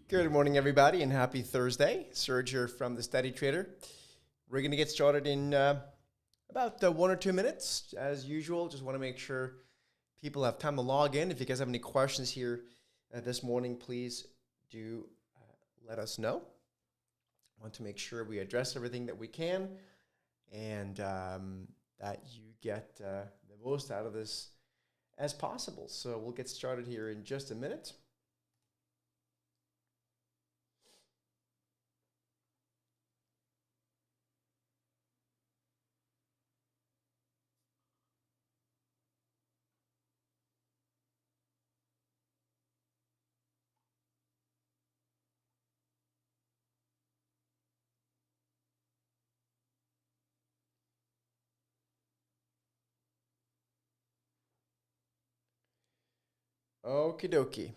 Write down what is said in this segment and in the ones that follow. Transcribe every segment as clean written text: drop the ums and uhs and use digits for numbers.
Good morning, everybody, and happy Thursday. Serge here from the Steady Trader. We're going to get started in about 1 or 2 minutes. As usual, just want to make sure people have time to log in. If you guys have any questions here this morning, please do let us know. I want to make sure we address everything that we can and that you get the most out of this as possible. So we'll get started here in just a minute. Okie dokie.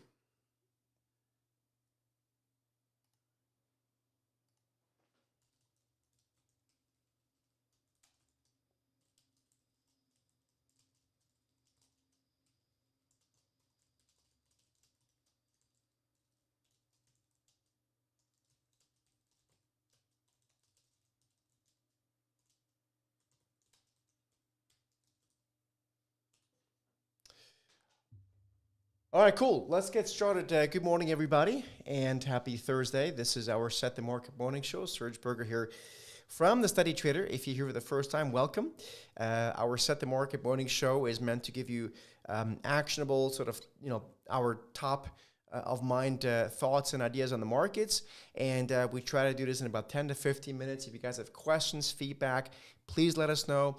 All right, cool. Let's get started. Good morning, everybody, and happy Thursday. This is our Set the Market Morning Show. Serge Berger here from the Steady Trader. If you're here for the first time, welcome. Our Set the Market Morning Show is meant to give you actionable, our top of mind thoughts and ideas on the markets. And we try to do this in about 10 to 15 minutes. If you guys have questions, feedback, please let us know.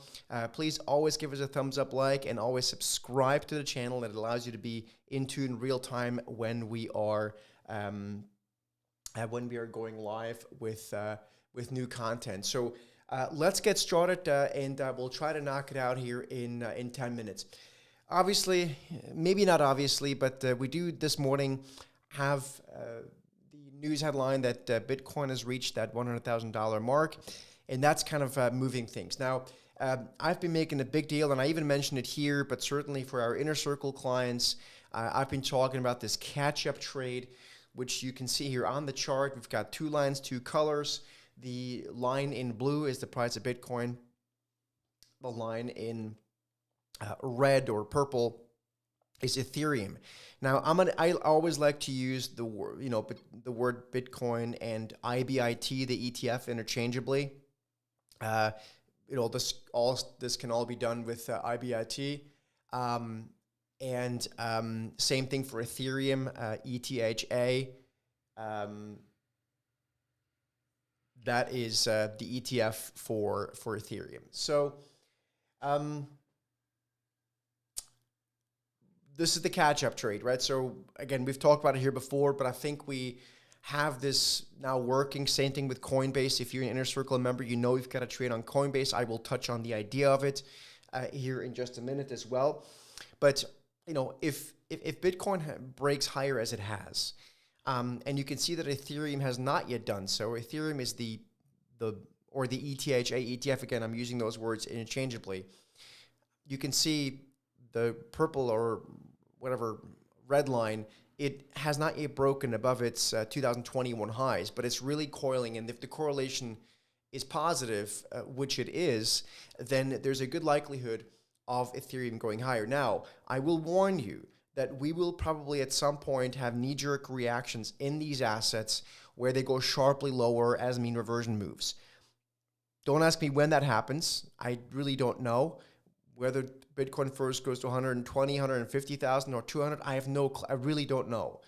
Please always give us a thumbs up, like, and always subscribe to the channel. That allows you to be in tune real time when we are going live with new content. So let's get started, and we'll try to knock it out here in 10 minutes. Obviously, maybe not obviously, but we do this morning have the news headline that Bitcoin has reached that $100,000 mark, and that's kind of moving things. Now, I've been making a big deal, and I even mentioned it here, but certainly for our inner circle clients, I've been talking about this catch-up trade, which you can see here on the chart. We've got two lines, two colors. The line in blue is the price of Bitcoin. The line in red or purple is Ethereum. Now, I always like to use the word, the word Bitcoin and IBIT, the ETF, interchangeably. This can all be done with IBIT, and same thing for Ethereum, ETHA. That is the ETF for Ethereum. So. This is the catch-up trade, right? So again, we've talked about it here before, but I think we have this now working. Same thing with Coinbase. If you're an Inner Circle member, you know you've got a trade on Coinbase. I will touch on the idea of it here in just a minute as well. But if Bitcoin breaks higher as it has, and you can see that Ethereum has not yet done so. Ethereum is the ETHA ETF. Again, I'm using those words interchangeably. You can see the purple or whatever red line, it has not yet broken above its 2021 highs, but it's really coiling. And if the correlation is positive, which it is, then there's a good likelihood of Ethereum going higher. Now, I will warn you that we will probably at some point have knee-jerk reactions in these assets where they go sharply lower as mean reversion moves. Don't ask me when that happens. I really don't know. Whether Bitcoin first goes to 120, 150,000 or 200, I really don't know.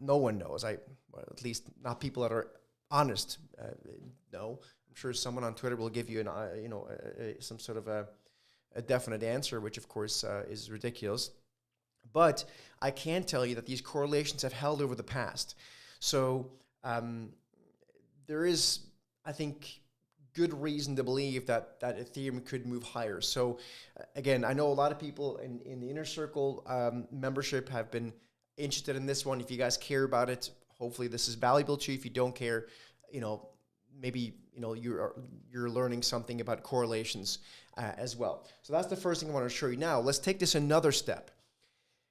No one knows. At least not people that are honest know. I'm sure someone on Twitter will give you some sort of a definite answer, which of course is ridiculous. But I can tell you that these correlations have held over the past. So there is, I think, good reason to believe that Ethereum could move higher. So again, I know a lot of people in the Inner Circle membership have been interested in this one. If you guys care about it, hopefully this is valuable to you. If you don't care, maybe you're learning something about correlations as well. So that's the first thing I want to show you. Now let's take this another step.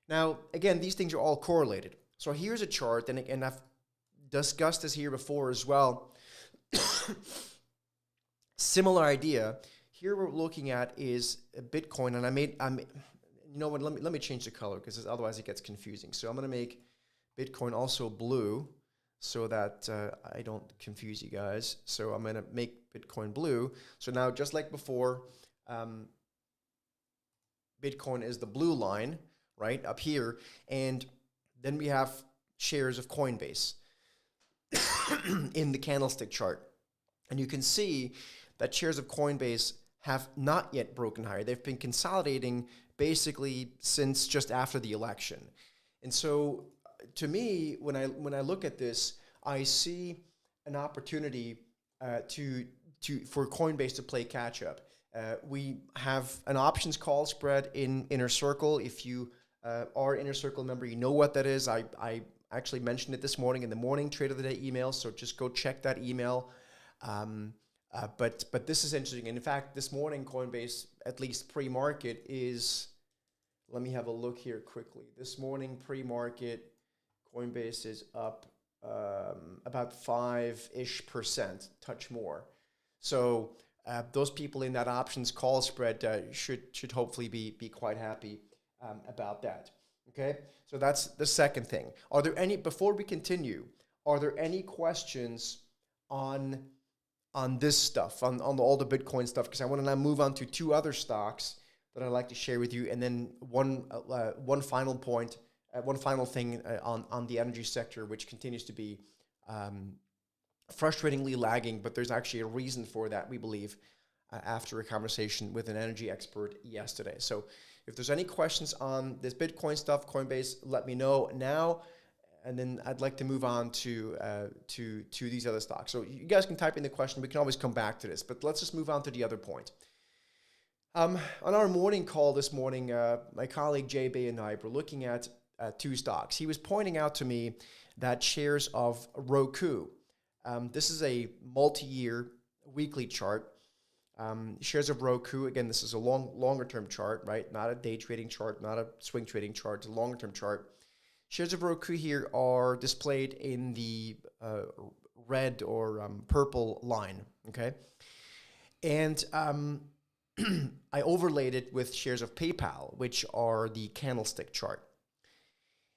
Now again, these things are all correlated. So here's a chart, and I've discussed this here before as well. Similar idea. Here we're looking at is Bitcoin, and you know what? Let me change the color because otherwise it gets confusing. So I'm going to make Bitcoin also blue so that I don't confuse you guys. So I'm going to make Bitcoin blue. So now, just like before, Bitcoin is the blue line, right, up here. And then we have shares of Coinbase in the candlestick chart. And you can see that shares of Coinbase have not yet broken higher. They've been consolidating basically since just after the election. And so to me, when I look at this, I see an opportunity for Coinbase to play catch up. We have an options call spread in Inner Circle. If you are an Inner Circle member, you know what that is. I actually mentioned it this morning in the morning trade of the day email, so just go check that email. But this is interesting. And in fact, this morning, Coinbase, at least pre-market, is, let me have a look here quickly. This morning, pre-market, Coinbase is up about 5-ish%, touch more. So those people in that options call spread should hopefully be quite happy about that. Okay, so that's the second thing. Are there any, before we continue, are there any questions on this stuff, on all the Bitcoin stuff? Because I want to now move on to two other stocks that I'd like to share with you, and then one final point, one final thing on the energy sector, which continues to be frustratingly lagging, but there's actually a reason for that, we believe, after a conversation with an energy expert yesterday. So if there's any questions on this Bitcoin stuff, Coinbase, let me know now. And then I'd like to move on to these other stocks. So you guys can type in the question. We can always come back to this, but let's just move on to the other point. On our morning call this morning, my colleague JB and I were looking at two stocks. He was pointing out to me that shares of Roku, this is a multi-year weekly chart. Shares of Roku, again, this is a longer term chart, right? Not a day trading chart, not a swing trading chart, it's a longer term chart. Shares of Roku here are displayed in the red or purple line, okay? And I overlaid it with shares of PayPal, which are the candlestick chart.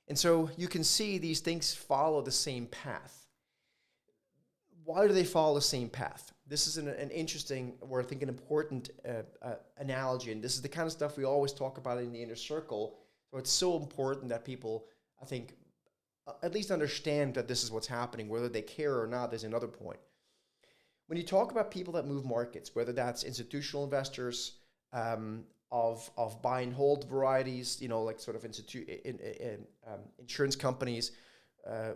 And so you can see these things follow the same path. Why do they follow the same path? This is an interesting, or I think an important analogy, and this is the kind of stuff we always talk about in the Inner Circle. So it's so important that people, I think, at least understand that this is what's happening. Whether they care or not, there's another point. When you talk about people that move markets, whether that's institutional investors of buy and hold varieties, you know, like sort of insurance companies,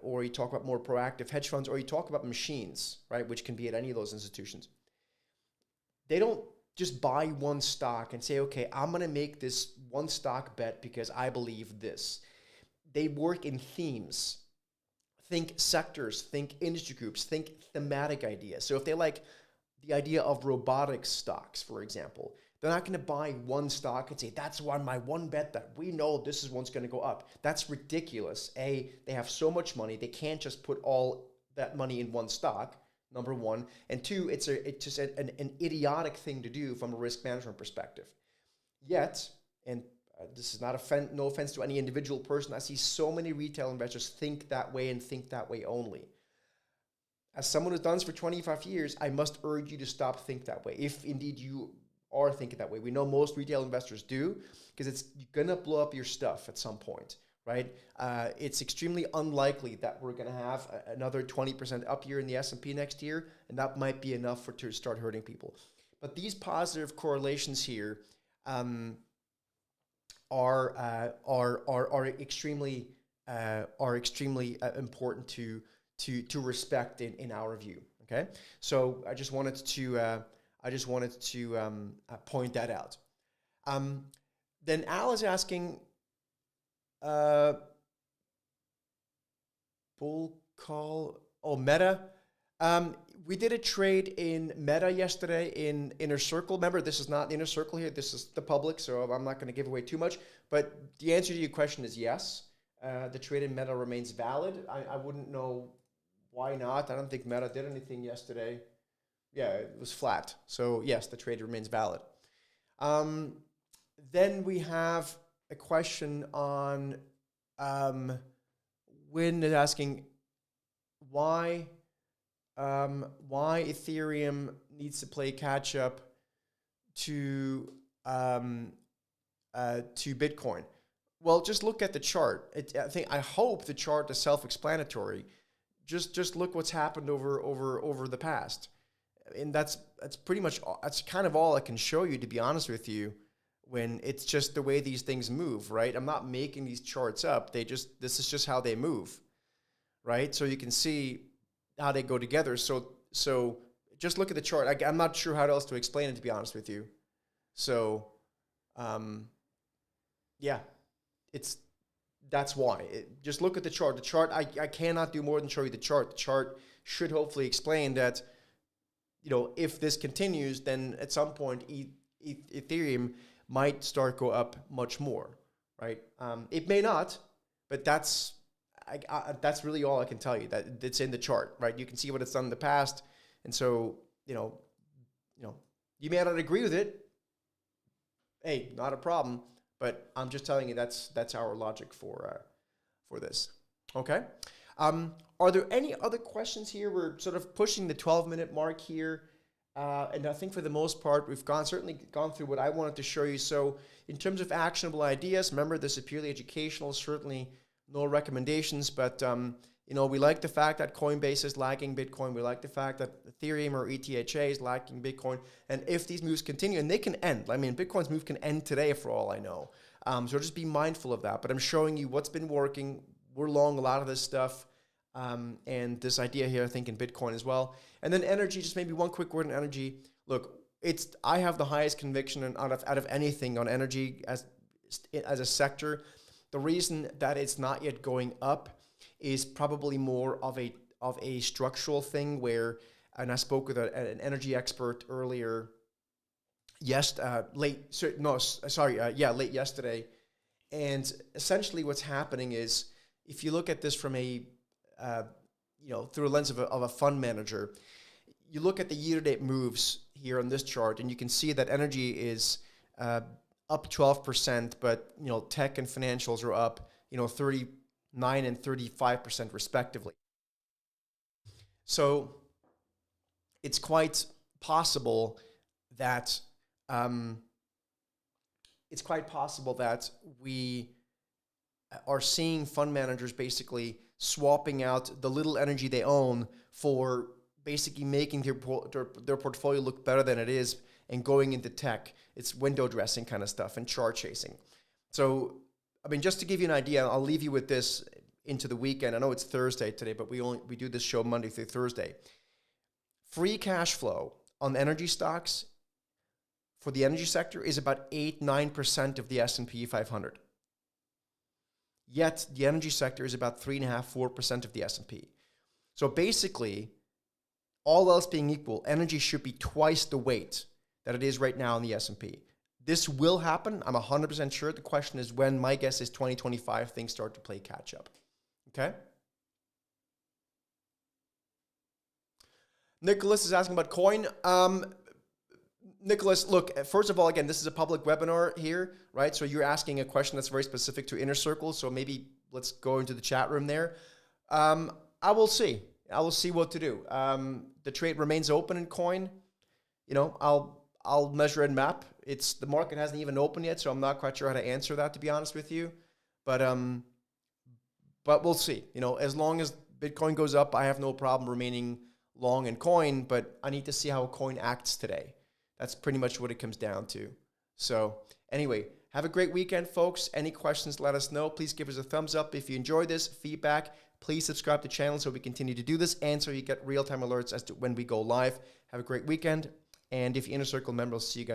or you talk about more proactive hedge funds, or you talk about machines, right, which can be at any of those institutions. They don't just buy one stock and say, okay, I'm going to make this one stock bet because I believe this. They work in themes. Think sectors, think industry groups, think thematic ideas. So if they like the idea of robotics stocks, for example, they're not going to buy one stock and say, that's my one bet that we know this is one's going to go up. That's ridiculous. A, they have so much money, they can't just put all that money in one stock, number one. And two, it's just an idiotic thing to do from a risk management perspective. Yet, and this is not no offense to any individual person, I see so many retail investors think that way and think that way only. As someone who's done this for 25 years, I must urge you to stop think that way, if indeed you are thinking that way. We know most retail investors do, because you're going to blow up your stuff at some point, right? It's extremely unlikely that we're going to have another 20% up year in the S&P next year, and that might be enough to start hurting people. But these positive correlations here are extremely important to respect in our view. Okay, so I just wanted to point that out. Then Al is asking, bull call, Meta. We did a trade in Meta yesterday in Inner Circle. Remember, this is not the Inner Circle here. This is the public, so I'm not going to give away too much. But the answer to your question is yes. The trade in Meta remains valid. I wouldn't know why not? I don't think Meta did anything yesterday. Yeah, it was flat. So yes, the trade remains valid. Then we have a question on Win is asking why Ethereum needs to play catch up to Bitcoin. Well, just look at the chart. I hope the chart is self-explanatory. Just look what's happened over the past, and that's pretty much that's kind of all I can show you, to be honest with you. When it's just the way these things move, right? I'm not making these charts up. This is just how they move, right? So you can see how they go together. So just look at the chart. I'm not sure how else to explain it, to be honest with you. So, yeah, that's why. Just look at the chart. The chart, I cannot do more than show you the chart. The chart should hopefully explain that, if this continues, then at some point Ethereum might start go up much more, right? It may not, but that's really all I can tell you. That it's in the chart, right? You can see what it's done in the past, and so you may not agree with it. Hey, not a problem. But I'm just telling you that's our logic for this. Okay. Are there any other questions here? We're sort of pushing the 12-minute mark here. And I think for the most part, we've certainly gone through what I wanted to show you. So in terms of actionable ideas, remember this is purely educational, certainly no recommendations, but we like the fact that Coinbase is lagging Bitcoin. We like the fact that Ethereum or ETHA is lagging Bitcoin. And if these moves continue, and they can end, Bitcoin's move can end today for all I know. So just be mindful of that. But I'm showing you what's been working. We're long a lot of this stuff. And this idea here, I think, in Bitcoin as well. And then energy, just maybe one quick word on energy. Look, I have the highest conviction out of anything on energy as a sector. The reason that it's not yet going up is probably more of a structural thing where, and I spoke with an energy expert earlier, late yesterday, and essentially what's happening is, if you look at this from through a lens of a fund manager, you look at the year-to-date moves here on this chart, and you can see that energy is up 12%, but tech and financials are up 39 and 35% respectively. So it's quite possible that we are seeing fund managers basically swapping out the little energy they own for basically making their portfolio look better than it is and going into tech. It's window dressing kind of stuff and chart chasing. So, just to give you an idea, I'll leave you with this into the weekend. I know it's Thursday today, but we do this show Monday through Thursday. Free cash flow on energy stocks for the energy sector is about 8-9% of the S&P 500. Yet the energy sector is about 3.5-4% of the S&P. So basically, all else being equal, energy should be twice the weight that it is right now in the S&P. This will happen. I'm 100% sure. The question is when. My guess is 2025, things start to play catch up. Okay? Nicholas is asking about coin. Nicholas, look, first of all, again, this is a public webinar here, right? So you're asking a question that's very specific to Inner Circle. So maybe let's go into the chat room there. I will see. I will see what to do. The trade remains open in coin. I'll measure and map. The market hasn't even opened yet, so I'm not quite sure how to answer that, to be honest with you. But we'll see. As long as Bitcoin goes up, I have no problem remaining long in coin, but I need to see how coin acts today. That's pretty much what it comes down to. So anyway, have a great weekend, folks. Any questions, let us know. Please give us a thumbs up if you enjoy this feedback. Please subscribe to the channel so we continue to do this and so you get real-time alerts as to when we go live. Have a great weekend. And if you're Inner Circle member, I'll see you guys